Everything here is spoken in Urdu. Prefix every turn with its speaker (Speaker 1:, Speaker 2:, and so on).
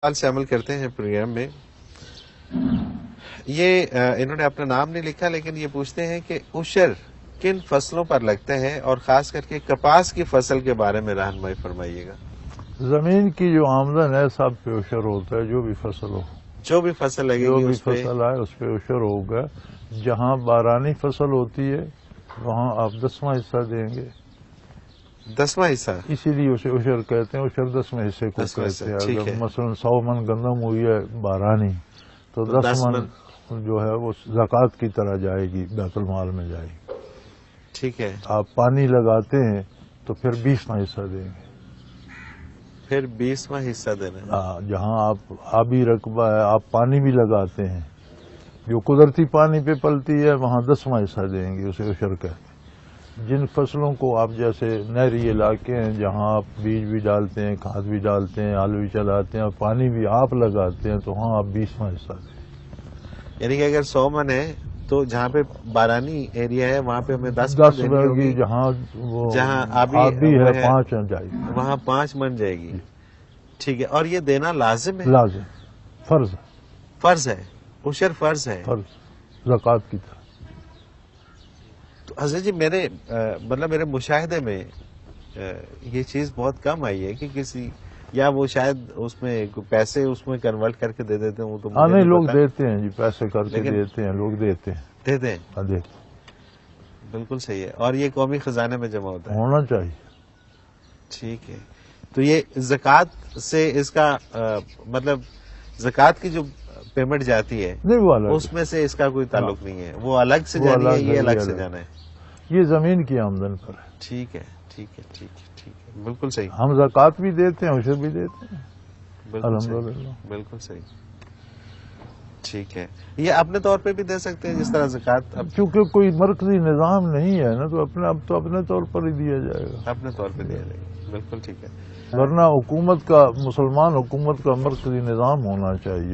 Speaker 1: سوال سے عمل کرتے ہیں پروگرام میں. یہ انہوں نے اپنا نام نہیں لکھا لیکن یہ پوچھتے ہیں کہ عشر کن فصلوں پر لگتے ہیں اور خاص کر کے کپاس کی فصل کے بارے میں رہنمائی فرمائیے گا.
Speaker 2: زمین کی جو آمدن ہے سب پہ عشر ہوتا ہے. جو بھی فصل ہو,
Speaker 1: جو بھی فصل لگے
Speaker 2: جو
Speaker 1: گی
Speaker 2: بھی
Speaker 1: اس پہ
Speaker 2: فصل آئے اس پہ عشر ہوگا. جہاں بارانی فصل ہوتی ہے وہاں آپ 10واں حصہ دیں گے.
Speaker 1: 10واں حصہ
Speaker 2: اسی لیے اسے عشر کہتے ہیں. عشر 10ویں حصے کو
Speaker 1: 10واں حصہ،
Speaker 2: کہتے ہیں.
Speaker 1: ٹھیک
Speaker 2: اگر
Speaker 1: ہے.
Speaker 2: مثلا 100 من گندم ہوئی ہے بارانی تو 10
Speaker 1: 10
Speaker 2: من جو ہے وہ زکوٰۃ کی طرح جائے گی, بیت المال میں جائے گی.
Speaker 1: ٹھیک ہے.
Speaker 2: آپ پانی لگاتے ہیں تو پھر 20واں حصہ دیں گے.
Speaker 1: پھر 20واں حصہ دینا ہے.
Speaker 2: جہاں آپ آبی رقبہ ہے, آپ پانی بھی لگاتے ہیں, جو قدرتی پانی پہ پلتی ہے وہاں 10واں حصہ دیں گے. اسے عشر کہتے ہیں. جن فصلوں کو آپ جیسے نہری علاقے ہیں جہاں آپ بیج بھی ڈالتے ہیں, کھاد بھی ڈالتے ہیں, آلو بھی چلاتے ہیں اور پانی بھی آپ لگاتے ہیں تو وہاں آپ 20واں حصہ دیں.
Speaker 1: یعنی کہ اگر 100 من ہے تو جہاں پہ بارانی ایریا ہے وہاں پہ ہمیں 10
Speaker 2: 10
Speaker 1: دینی ہوگی.
Speaker 2: جہاں وہ
Speaker 1: جہاں
Speaker 2: آبی ہے 5 جائے گی,
Speaker 1: وہاں 5 من جائے گی. ٹھیک ہے. اور یہ دینا لازم ہے,
Speaker 2: لازم, فرض ہے.
Speaker 1: فرض ہے. عشر فرض ہے,
Speaker 2: فرض زکوٰۃ کی طرح.
Speaker 1: تو حضرت جی میرے مشاہدے میں یہ چیز بہت کم آئی ہے کہ کسی یا وہ شاید اس میں پیسے اس میں کنورٹ کر کے دے دیتے ہیں. وہ تو
Speaker 2: نہیں, لوگ دیتے ہیں جی, پیسے کر کے دیتے ہیں, لوگ دیتے ہیں.
Speaker 1: دیتے ہیں.
Speaker 2: دیتے ہیں.
Speaker 1: بالکل صحیح ہے. اور یہ قومی خزانے میں جمع ہوتا ہے.
Speaker 2: ہونا چاہیے.
Speaker 1: ٹھیک ہے. تو یہ زکوٰۃ سے اس کا مطلب زکوٰۃ کی جو پیمنٹ جاتی ہے
Speaker 2: نہیں, وہ الگ
Speaker 1: اس میں سے اس کا کوئی تعلق نہیں ہے. وہ الگ سے جانی ہے, یہ الگ سے جانا ہے.
Speaker 2: یہ زمین کی آمدن پر ہے.
Speaker 1: ٹھیک ہے. ٹھیک ہے. ٹھیک ہے. ٹھیک ہے. بالکل صحیح.
Speaker 2: ہم زکوٰۃ بھی دیتے ہیں, عشر بھی دیتے ہیں.
Speaker 1: الحمدللہ. بالکل صحیح. ٹھیک ہے. یہ اپنے طور پہ بھی دے سکتے ہیں جس طرح زکوٰۃ.
Speaker 2: چونکہ کوئی مرکزی نظام نہیں ہے نا تو اپنے طور پر ہی دیا جائے گا.
Speaker 1: اپنے طور پہ دیا جائے گا. بالکل ٹھیک ہے.
Speaker 2: ورنہ حکومت کا, مسلمان حکومت کا مرکزی نظام ہونا چاہیے.